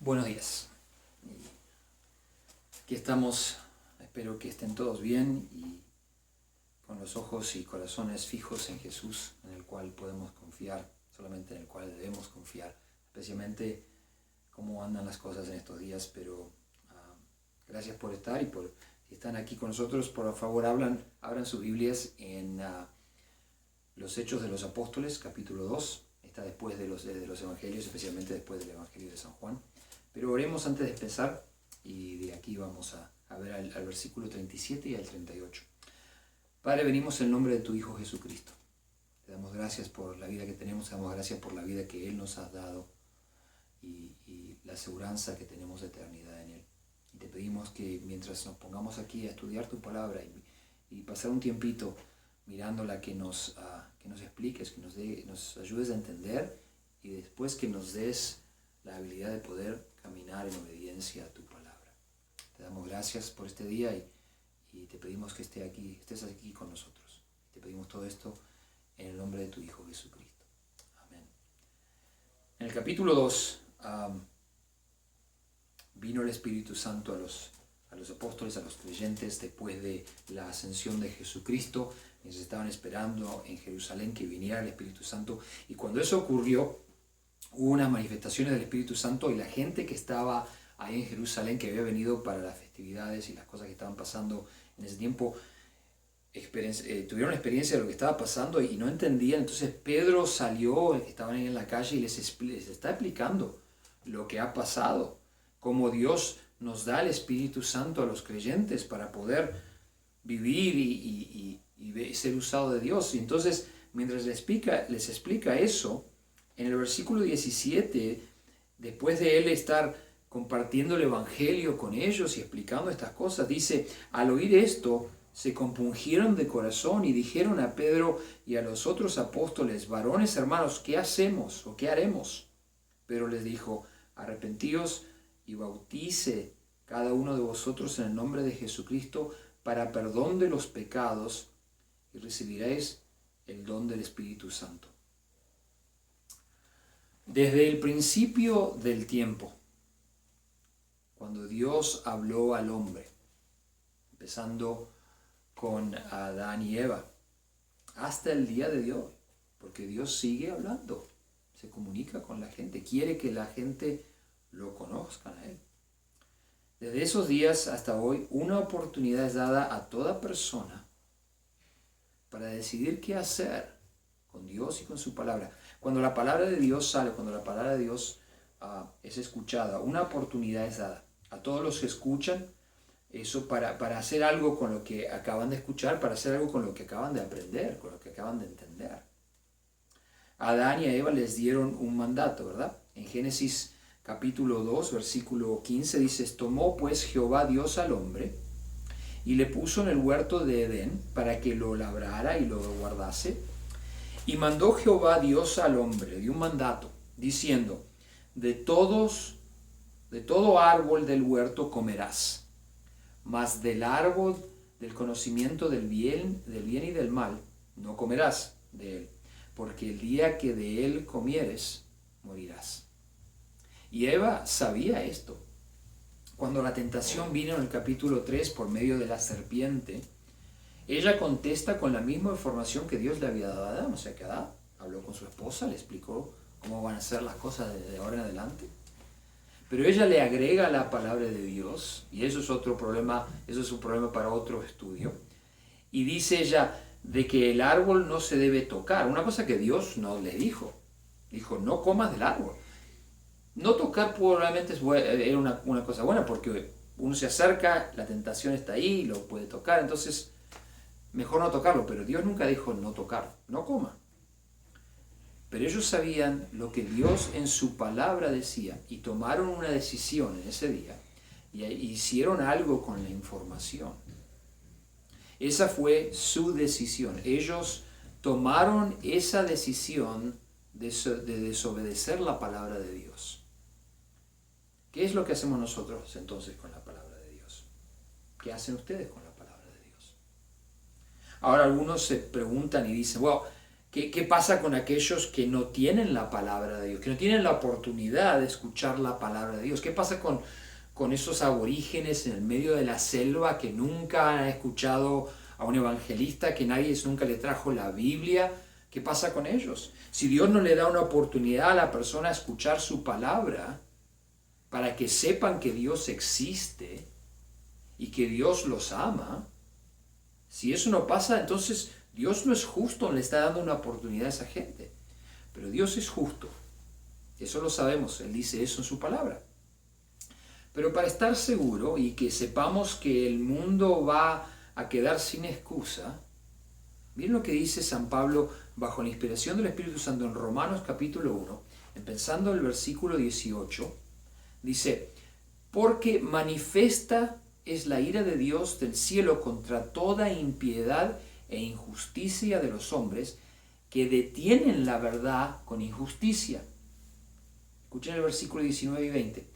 Buenos días. Aquí estamos, espero que estén todos bien y con los ojos y corazones fijos en Jesús, en el cual podemos confiar, solamente en el cual debemos confiar, especialmente cómo andan las cosas en estos días, pero gracias por estar y si están aquí con nosotros, por favor abran sus Biblias en los Hechos de los Apóstoles, capítulo 2, está después de los Evangelios, especialmente después del Evangelio de San Juan. Pero oremos antes de empezar y de aquí vamos a ver al versículo 37 y al 38. Padre, venimos en nombre de tu Hijo Jesucristo. Te damos gracias por la vida que tenemos, te damos gracias por la vida que Él nos ha dado y la aseguranza que tenemos de eternidad en Él. Y te pedimos que mientras nos pongamos aquí a estudiar tu palabra y pasar un tiempito mirándola, que nos expliques, que nos ayudes a entender y después que nos des la habilidad de poder caminar en obediencia a tu palabra. Te damos gracias por este día y te pedimos que estés aquí con nosotros. Te pedimos todo esto en el nombre de tu Hijo Jesucristo. Amén. En el capítulo 2 vino el Espíritu Santo a los apóstoles, a los creyentes, después de la ascensión de Jesucristo. Ellos estaban esperando en Jerusalén que viniera el Espíritu Santo, y cuando eso ocurrió, hubo unas manifestaciones del Espíritu Santo, y la gente que estaba ahí en Jerusalén, que había venido para las festividades y las cosas que estaban pasando en ese tiempo, tuvieron experiencia de lo que estaba pasando y no entendían. Entonces Pedro salió, estaban ahí en la calle, y les está explicando lo que ha pasado, cómo Dios nos da el Espíritu Santo a los creyentes para poder vivir y ser usado de Dios. Y entonces, mientras les explica eso, en el versículo 17, después de él estar compartiendo el Evangelio con ellos y explicando estas cosas, dice: al oír esto, se compungieron de corazón y dijeron a Pedro y a los otros apóstoles: varones hermanos, ¿qué hacemos o qué haremos? Pedro les dijo: arrepentíos y bautice cada uno de vosotros en el nombre de Jesucristo para perdón de los pecados, y recibiréis el don del Espíritu Santo. Desde el principio del tiempo, cuando Dios habló al hombre, empezando con Adán y Eva, hasta el día de Dios, porque Dios sigue hablando, se comunica con la gente, quiere que la gente lo conozca a Él. Desde esos días hasta hoy, una oportunidad es dada a toda persona para decidir qué hacer con Dios y con su palabra. Cuando la palabra de Dios sale, cuando la palabra de Dios es escuchada, una oportunidad es dada a todos los que escuchan eso para hacer algo con lo que acaban de escuchar, para hacer algo con lo que acaban de aprender, con lo que acaban de entender. A Adán y a Eva les dieron un mandato, ¿verdad? En Génesis capítulo 2, versículo 15 dice: tomó pues Jehová Dios al hombre y le puso en el huerto de Edén para que lo labrara y lo guardase. Y mandó Jehová Dios al hombre, le dio un mandato, diciendo: de todo árbol del huerto comerás, mas del árbol del conocimiento del bien y del mal no comerás de él, porque el día que de él comieres, morirás. Y Eva sabía esto. Cuando la tentación vino en el capítulo 3 por medio de la serpiente, ella contesta con la misma información que Dios le había dado a Adán. O sea que Adán habló con su esposa, le explicó cómo van a ser las cosas de ahora en adelante. Pero ella le agrega la palabra de Dios, y eso es otro problema, eso es un problema para otro estudio. Y dice ella de que el árbol no se debe tocar, una cosa que Dios no le dijo. Dijo: no comas del árbol. No tocar probablemente era una cosa buena, porque uno se acerca, la tentación está ahí, lo puede tocar, entonces mejor no tocarlo. Pero Dios nunca dijo no tocar, no coma. Pero ellos sabían lo que Dios en su palabra decía y tomaron una decisión en ese día y hicieron algo con la información. Esa fue su decisión. Ellos tomaron esa decisión de desobedecer la palabra de Dios. ¿Qué es lo que hacemos nosotros entonces con la palabra de Dios? ¿Qué hacen ustedes con la palabra de Dios? Ahora algunos se preguntan y dicen: wow, ¿Qué pasa con aquellos que no tienen la palabra de Dios, que no tienen la oportunidad de escuchar la palabra de Dios? ¿Qué pasa con esos aborígenes en el medio de la selva que nunca han escuchado a un evangelista, que nadie nunca le trajo la Biblia? ¿Qué pasa con ellos? Si Dios no le da una oportunidad a la persona a escuchar su palabra para que sepan que Dios existe y que Dios los ama, si eso no pasa, entonces Dios no es justo, le está dando una oportunidad a esa gente. Pero Dios es justo. Eso lo sabemos, Él dice eso en su palabra. Pero para estar seguro y que sepamos que el mundo va a quedar sin excusa, miren lo que dice San Pablo bajo la inspiración del Espíritu Santo en Romanos capítulo 1, empezando el versículo 18, dice, porque manifiesta es la ira de Dios del cielo contra toda impiedad e injusticia de los hombres que detienen la verdad con injusticia. Escuchen el versículo 19 y 20.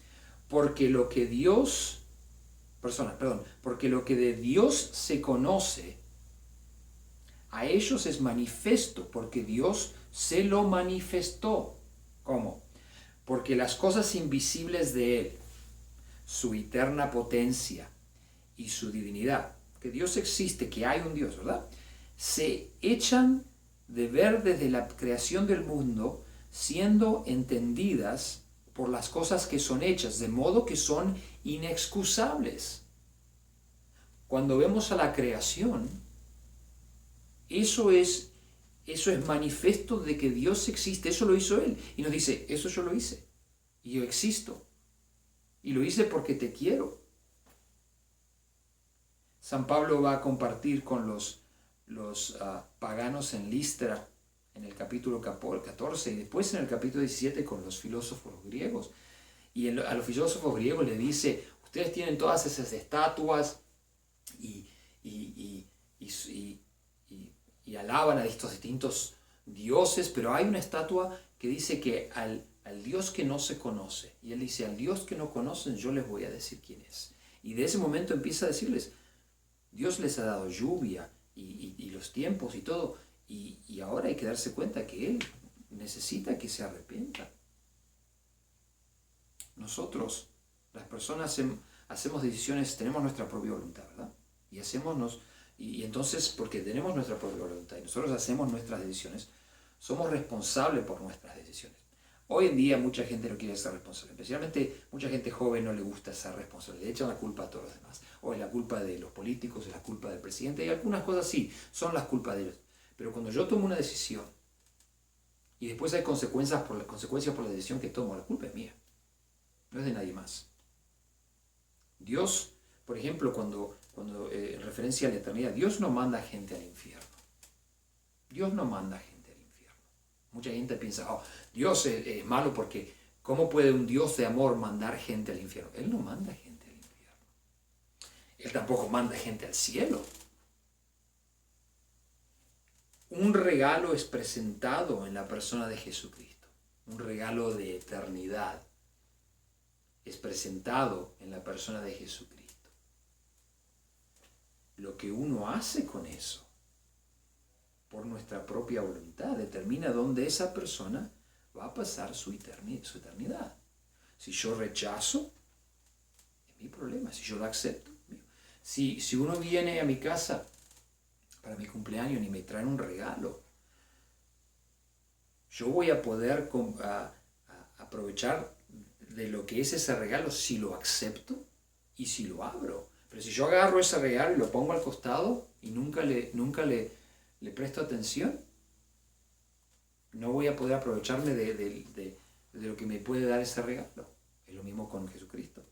Porque lo que porque lo que de Dios se conoce, a ellos es manifiesto, porque Dios se lo manifestó. ¿Cómo? Porque las cosas invisibles de Él, su eterna potencia y su divinidad, que Dios existe, que hay un Dios, ¿verdad?, se echan de ver desde la creación del mundo, siendo entendidas por las cosas que son hechas, de modo que son inexcusables. Cuando vemos a la creación, eso es manifiesto de que Dios existe, eso lo hizo Él. Y nos dice, eso yo lo hice, y yo existo, y lo hice porque te quiero. San Pablo va a compartir con los paganos en Listra, en el capítulo 14, y después en el capítulo 17 con los filósofos griegos. Y a los filósofos griegos les dice, ustedes tienen todas esas estatuas y alaban a estos distintos dioses, pero hay una estatua que dice que al Dios que no se conoce, y él dice, al Dios que no conocen yo les voy a decir quién es. Y de ese momento empieza a decirles, Dios les ha dado lluvia y los tiempos y todo, y ahora hay que darse cuenta que Él necesita que se arrepienta. Nosotros, las personas, hacemos decisiones, tenemos nuestra propia voluntad, ¿verdad? Y entonces, porque tenemos nuestra propia voluntad y nosotros hacemos nuestras decisiones, somos responsables por nuestras decisiones. Hoy en día mucha gente no quiere ser responsable, especialmente mucha gente joven no le gusta ser responsable, le echan la culpa a todos los demás. O es la culpa de los políticos, es la culpa del presidente, y algunas cosas sí, son las culpas de ellos. Pero cuando yo tomo una decisión y después hay consecuencias por la decisión que tomo, la culpa es mía, no es de nadie más. Dios, por ejemplo, cuando en referencia a la eternidad, Dios no manda gente al infierno. Dios no manda gente al infierno. Mucha gente piensa, Dios es malo porque ¿cómo puede un Dios de amor mandar gente al infierno? Él no manda gente al infierno. Él tampoco manda gente al cielo. Un regalo es presentado en la persona de Jesucristo. Un regalo de eternidad es presentado en la persona de Jesucristo. Lo que uno hace con eso, por nuestra propia voluntad, determina dónde esa persona va a pasar su eternidad. Si yo rechazo, es mi problema. Si yo lo acepto, si uno viene a mi casa para mi cumpleaños y me traen un regalo, yo voy a poder aprovechar de lo que es ese regalo si lo acepto y si lo abro. Pero si yo agarro ese regalo y lo pongo al costado y nunca le presto atención, no voy a poder aprovecharme de lo que me puede dar ese regalo. Es lo mismo con Jesucristo.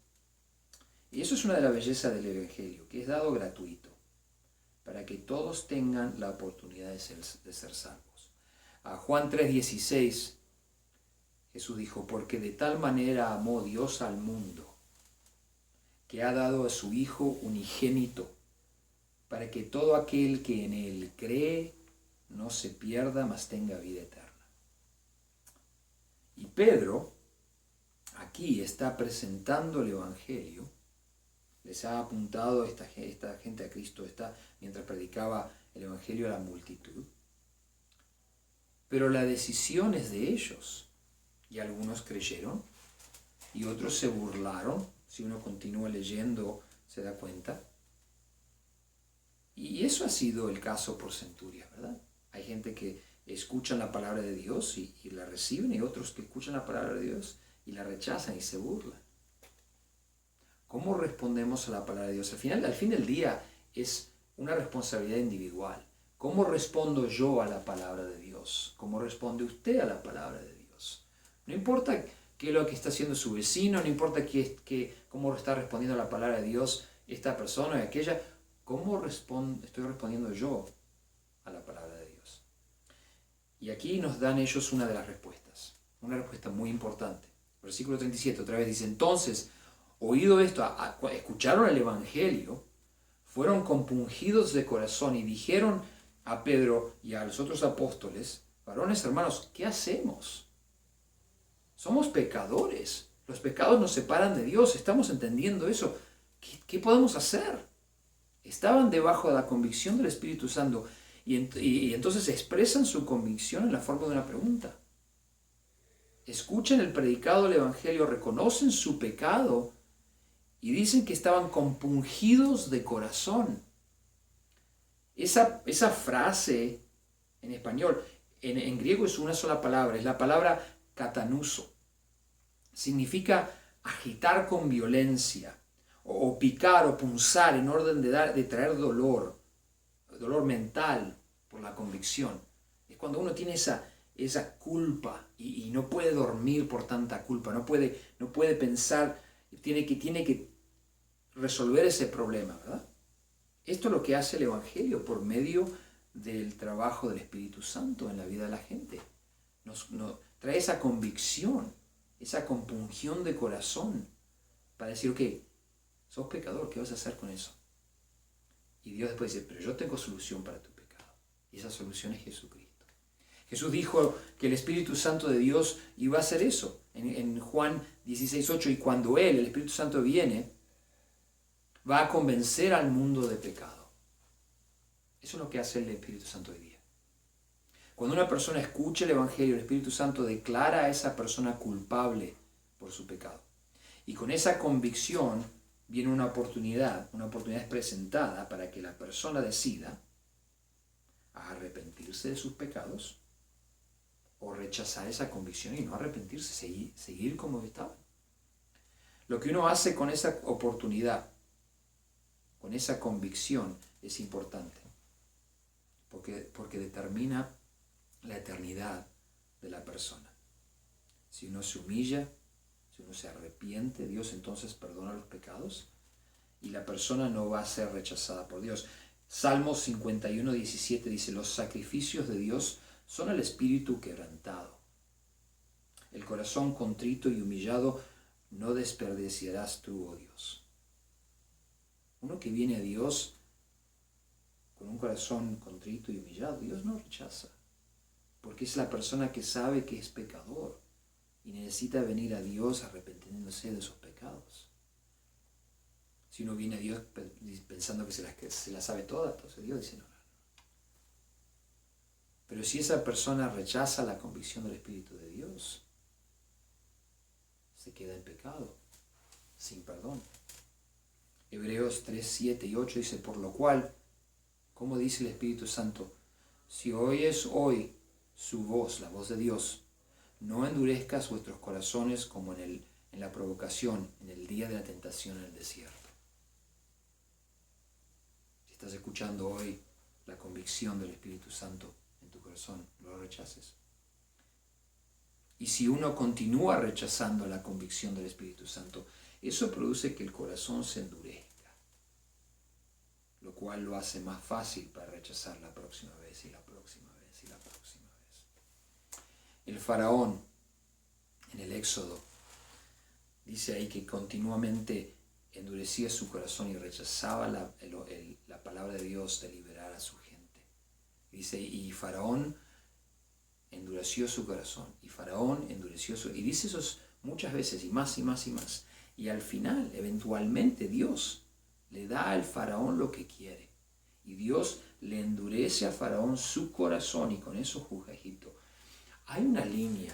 Y eso es una de las bellezas del Evangelio, que es dado gratuito, para que todos tengan la oportunidad de ser salvos. A Juan 3:16, Jesús dijo, porque de tal manera amó Dios al mundo, que ha dado a su Hijo unigénito, para que todo aquel que en Él cree no se pierda, mas tenga vida eterna. Y Pedro aquí está presentando el Evangelio, les ha apuntado esta gente a Cristo, mientras predicaba el Evangelio a la multitud. pero la decisión es de ellos. Y algunos creyeron y otros se burlaron. Si uno continúa leyendo, se da cuenta. Y eso ha sido el caso por centurias, ¿verdad? Hay gente que escuchan la palabra de Dios y la reciben, y otros que escuchan la palabra de Dios y la rechazan y se burlan. ¿Cómo respondemos a la palabra de Dios? Al fin del día es una responsabilidad individual. ¿Cómo respondo yo a la palabra de Dios? ¿Cómo responde usted a la palabra de Dios? No importa qué es lo que está haciendo su vecino, no importa cómo está respondiendo a la palabra de Dios esta persona y aquella. ¿Cómo estoy respondiendo yo a la palabra de Dios? Y aquí nos dan ellos una de las respuestas, una respuesta muy importante. Versículo 37, otra vez dice: entonces, oído esto, escucharon el Evangelio, fueron compungidos de corazón y dijeron a Pedro y a los otros apóstoles: varones hermanos, ¿qué hacemos? Somos pecadores, los pecados nos separan de Dios, estamos entendiendo eso. ¿Qué podemos hacer? Estaban debajo de la convicción del Espíritu Santo y entonces expresan su convicción en la forma de una pregunta. Escuchan el predicado del Evangelio, reconocen su pecado y dicen que estaban compungidos de corazón. Esa frase en español, en griego es una sola palabra, es la palabra katanuso. Significa agitar con violencia, o picar o punzar en orden de traer dolor mental por la convicción. Es cuando uno tiene esa culpa y no puede dormir por tanta culpa, no puede pensar, tiene que resolver ese problema, ¿verdad? Esto es lo que hace el Evangelio por medio del trabajo del Espíritu Santo en la vida de la gente. Nos trae esa convicción, esa compungión de corazón para decir: ok, sos pecador, ¿qué vas a hacer con eso? Y Dios después dice: pero yo tengo solución para tu pecado. Y esa solución es Jesucristo. Jesús dijo que el Espíritu Santo de Dios iba a hacer eso. En Juan 16:8, y cuando Él, el Espíritu Santo, viene, va a convencer al mundo de pecado. Eso es lo que hace el Espíritu Santo hoy día. Cuando una persona escucha el Evangelio, el Espíritu Santo declara a esa persona culpable por su pecado. Y con esa convicción viene una oportunidad es presentada para que la persona decida arrepentirse de sus pecados o rechazar esa convicción y no arrepentirse, seguir como estaba. Lo que uno hace con esa oportunidad, con esa convicción, es importante, porque determina la eternidad de la persona. Si uno se humilla, si uno se arrepiente, Dios entonces perdona los pecados y la persona no va a ser rechazada por Dios. Salmos 51:17 dice: los sacrificios de Dios son el espíritu quebrantado. El corazón contrito y humillado no desperdiciarás tú, oh Dios. Uno que viene a Dios con un corazón contrito y humillado, Dios no rechaza, porque es la persona que sabe que es pecador y necesita venir a Dios arrepintiéndose de sus pecados. Si uno viene a Dios pensando que se la sabe toda, entonces Dios dice: no. Pero si esa persona rechaza la convicción del Espíritu de Dios, se queda en pecado, sin perdón. Hebreos 3:7 y 8 dice: por lo cual, como dice el Espíritu Santo, si oyes hoy su voz, la voz de Dios, no endurezcas vuestros corazones como en la provocación, en el día de la tentación en el desierto. Si estás escuchando hoy la convicción del Espíritu Santo en tu corazón, no lo rechaces. Y si uno continúa rechazando la convicción del Espíritu Santo, eso produce que el corazón se endurezca, lo cual lo hace más fácil para rechazar la próxima vez y la próxima vez y la próxima vez. El faraón en el Éxodo dice ahí que continuamente endurecía su corazón y rechazaba la palabra de Dios de liberar a su gente. Dice: y Faraón endureció su corazón, y Faraón endureció y dice eso muchas veces, y más y más y más. Y al final, eventualmente, Dios le da al Faraón lo que quiere. Y Dios le endurece a Faraón su corazón y con eso juzga a Egipto. Hay una línea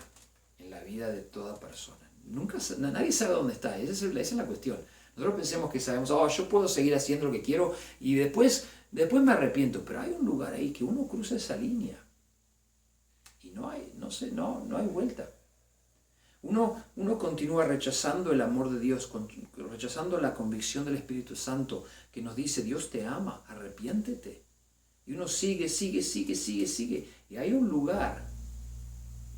en la vida de toda persona. Nadie sabe dónde está. Esa es la cuestión. Nosotros pensemos que sabemos, yo puedo seguir haciendo lo que quiero y después me arrepiento. Pero hay un lugar ahí que uno cruza esa línea. Y no hay vuelta. Uno continúa rechazando el amor de Dios, rechazando la convicción del Espíritu Santo que nos dice, Dios te ama, arrepiéntete. Y uno sigue. Y hay un lugar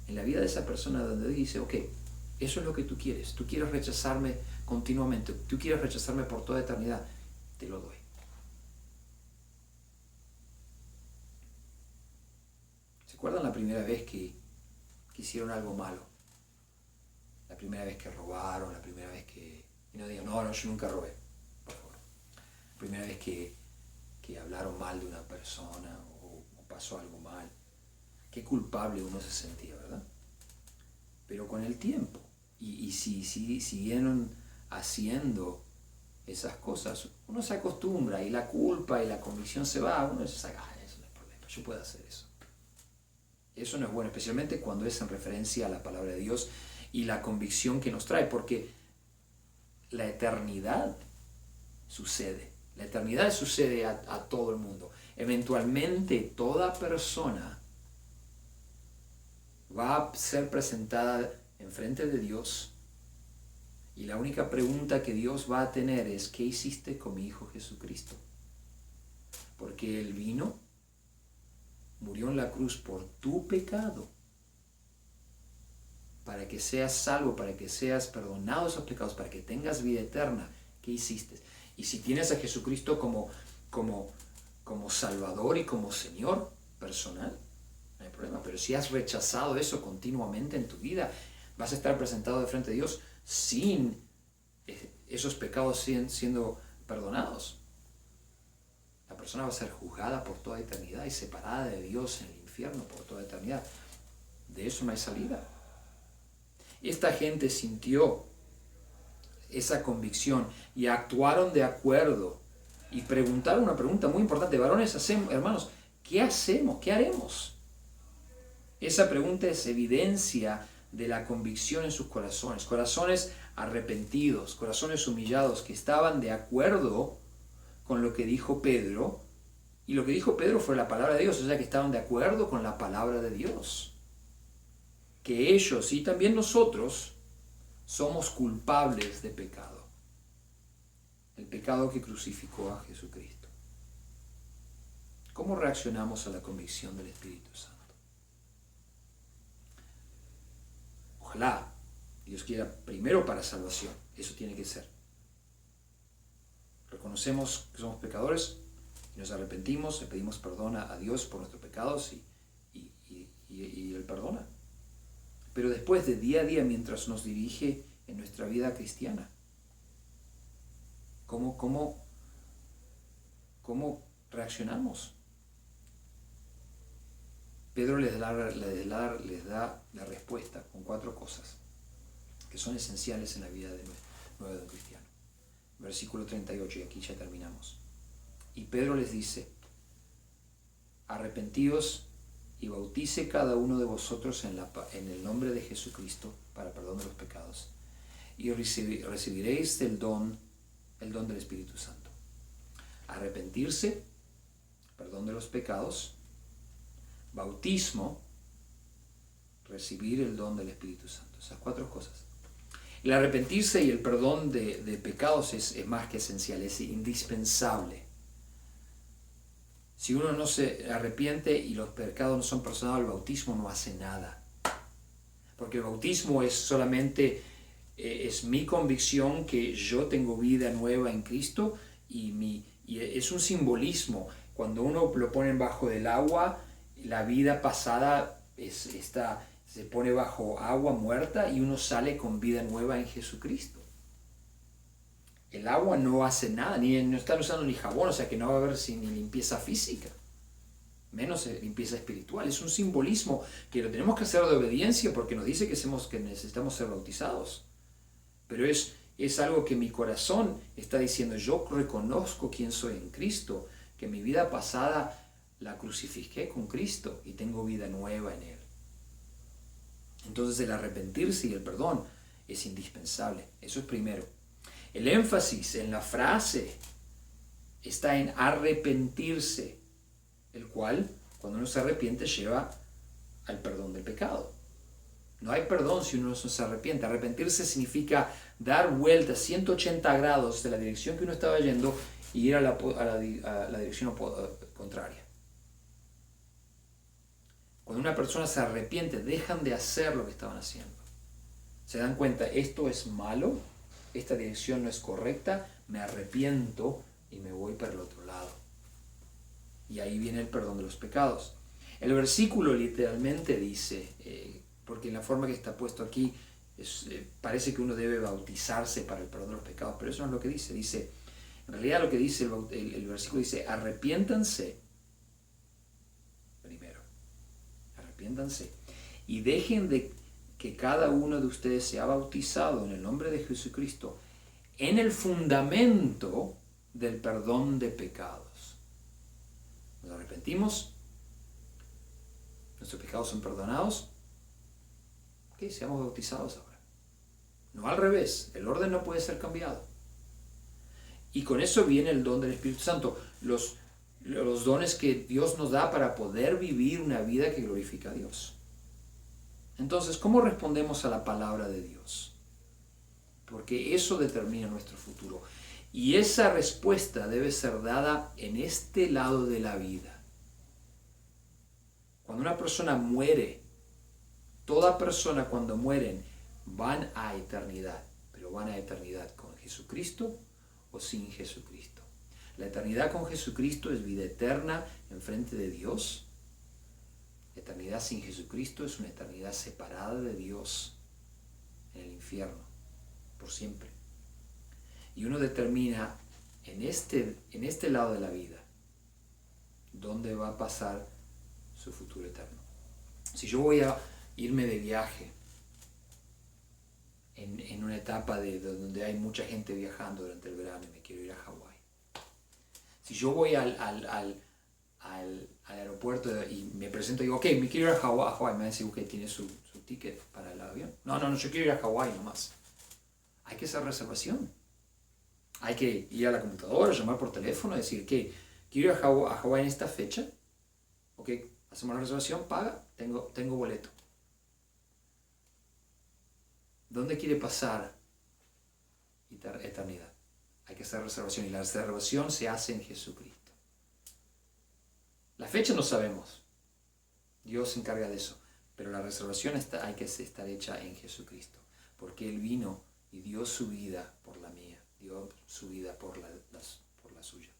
en la vida de esa persona donde dice, ok, eso es lo que tú quieres. Tú quieres rechazarme continuamente. Tú quieres rechazarme por toda eternidad. Te lo doy. ¿Se acuerdan la primera vez que hicieron algo malo? La primera vez que robaron, la primera vez que... Y no digan, no, yo nunca robé, por favor. La primera vez que hablaron mal de una persona o pasó algo mal. Qué culpable uno se sentía, ¿verdad? Pero con el tiempo, y si siguieron haciendo esas cosas, uno se acostumbra y la culpa y la convicción se va, uno dice, eso no es problema, yo puedo hacer eso. Eso no es bueno, especialmente cuando es en referencia a la palabra de Dios y la convicción que nos trae, porque la eternidad sucede. La eternidad sucede a todo el mundo. Eventualmente toda persona va a ser presentada enfrente de Dios y la única pregunta que Dios va a tener es, ¿qué hiciste con mi Hijo Jesucristo? Porque Él vino, murió en la cruz por tu pecado, para que seas salvo, para que seas perdonado de esos pecados, para que tengas vida eterna. ¿Qué hiciste? Y si tienes a Jesucristo como Salvador y como Señor personal, no hay problema. Pero si has rechazado eso continuamente en tu vida, vas a estar presentado de frente a Dios sin esos pecados siendo perdonados. La persona va a ser juzgada por toda eternidad y separada de Dios en el infierno por toda eternidad. De eso no hay salida. Esta gente sintió esa convicción y actuaron de acuerdo y preguntaron una pregunta muy importante. Varones, hermanos, ¿qué hacemos? ¿Qué haremos? Esa pregunta es evidencia de la convicción en sus corazones. Corazones arrepentidos, corazones humillados, que estaban de acuerdo con lo que dijo Pedro. Y lo que dijo Pedro fue la palabra de Dios, o sea que estaban de acuerdo con la palabra de Dios. Que ellos y también nosotros somos culpables de pecado. El pecado que crucificó a Jesucristo. ¿Cómo reaccionamos a la convicción del Espíritu Santo? Ojalá Dios quiera primero para salvación. Eso tiene que ser. Reconocemos que somos pecadores y nos arrepentimos, le pedimos perdón a Dios por nuestros pecados y Él perdona. Pero después de día a día, mientras nos dirige en nuestra vida cristiana, ¿cómo reaccionamos? Pedro les da la respuesta con 4 cosas que son esenciales en la vida nueva de un cristiano. Versículo 38, y aquí ya terminamos. Y Pedro les dice, arrepentíos y bautice cada uno de vosotros en el nombre de Jesucristo para perdón de los pecados, y recibiréis el don del Espíritu Santo. Arrepentirse, perdón de los pecados, bautismo, recibir el don del Espíritu Santo. Esas 4 cosas. El arrepentirse y el perdón de pecados es más que esencial, es indispensable. Si uno no se arrepiente y los pecados no son perdonados, el bautismo no hace nada. Porque el bautismo es solamente, es mi convicción que yo tengo vida nueva en Cristo y es un simbolismo. Cuando uno lo pone bajo del agua, la vida pasada se pone bajo agua muerta y uno sale con vida nueva en Jesucristo. El agua no hace nada, no están usando ni jabón, o sea que no va a haber ni limpieza física, menos limpieza espiritual. Es un simbolismo que lo tenemos que hacer de obediencia porque nos dice que necesitamos ser bautizados. Pero es algo que mi corazón está diciendo, yo reconozco quién soy en Cristo, que mi vida pasada la crucifiqué con Cristo y tengo vida nueva en Él. Entonces el arrepentirse y el perdón es indispensable. Eso es primero. El énfasis en la frase está en arrepentirse, el cual, cuando uno se arrepiente, lleva al perdón del pecado. No hay perdón si uno no se arrepiente. Arrepentirse significa dar vuelta 180 grados de la dirección que uno estaba yendo y ir a la dirección contraria. Cuando una persona se arrepiente, dejan de hacer lo que estaban haciendo. Se dan cuenta, esto es malo, esta dirección no es correcta, me arrepiento y me voy para el otro lado. Y ahí viene el perdón de los pecados. El versículo literalmente dice, porque en la forma que está puesto aquí, parece que uno debe bautizarse para el perdón de los pecados, pero eso no es lo que dice. Dice, en realidad lo que dice el versículo dice, arrepiéntanse primero. Arrepiéntanse y dejen de que cada uno de ustedes sea bautizado en el nombre de Jesucristo en el fundamento del perdón de pecados. Nos arrepentimos, nuestros pecados son perdonados, ok, seamos bautizados ahora. No al revés, el orden no puede ser cambiado. Y con eso viene el don del Espíritu Santo, los dones que Dios nos da para poder vivir una vida que glorifica a Dios. Entonces, ¿cómo respondemos a la palabra de Dios? Porque eso determina nuestro futuro. Y esa respuesta debe ser dada en este lado de la vida. Cuando una persona muere, toda persona cuando mueren van a eternidad, pero van a eternidad con Jesucristo o sin Jesucristo. La eternidad con Jesucristo es vida eterna enfrente de Dios. La eternidad sin Jesucristo es una eternidad separada de Dios en el infierno, por siempre. Y uno determina en este lado de la vida dónde va a pasar su futuro eterno. Si yo voy a irme de viaje en una etapa donde hay mucha gente viajando durante el verano y me quiero ir a Hawái. Si yo voy al aeropuerto y me presento y digo, ok, me quiero ir a Hawái, me dicen, ok, ¿tiene su ticket para el avión? No, yo quiero ir a Hawái nomás. Hay que hacer reservación. Hay que ir a la computadora, llamar por teléfono y decir, ok, quiero ir a Hawái en esta fecha. Ok, hacemos la reservación, paga, tengo boleto. ¿Dónde quiere pasar eternidad? Hay que hacer reservación y la reservación se hace en Jesucristo. La fecha no sabemos, Dios se encarga de eso, pero la reservación hay que estar hecha en Jesucristo, porque Él vino y dio su vida por la mía, dio su vida por la suya,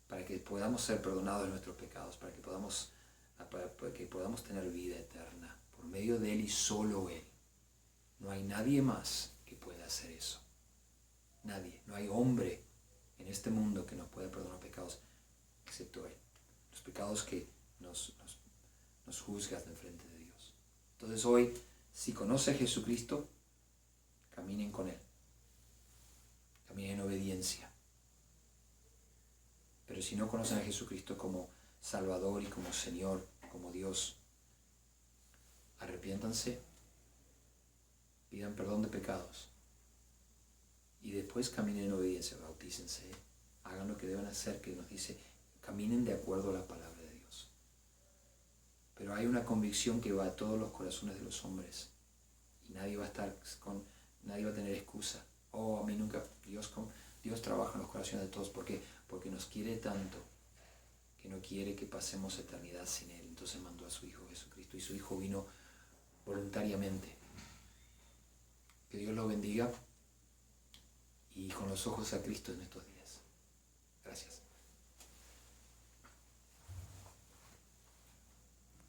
para que podamos ser perdonados de nuestros pecados, para que podamos tener vida eterna por medio de Él y solo Él. No hay nadie más que pueda hacer eso. Nadie. No hay hombre en este mundo que nos pueda perdonar pecados excepto Él. Los pecados que nos juzgan en frente de Dios. Entonces hoy, si conoce a Jesucristo, caminen con Él. Caminen en obediencia. Pero si no conocen a Jesucristo como Salvador y como Señor, como Dios, arrepiéntanse, pidan perdón de pecados y después caminen en obediencia, bautícense, hagan lo que deben hacer, que nos dice, caminen de acuerdo a la palabra de Dios. Pero hay una convicción que va a todos los corazones de los hombres y nadie va a tener excusa. A mí nunca, Dios trabaja en los corazones de todos porque nos quiere tanto que no quiere que pasemos eternidad sin Él. Entonces mandó a su Hijo Jesucristo y su Hijo vino voluntariamente. Que Dios lo bendiga y con los ojos a Cristo en estos días.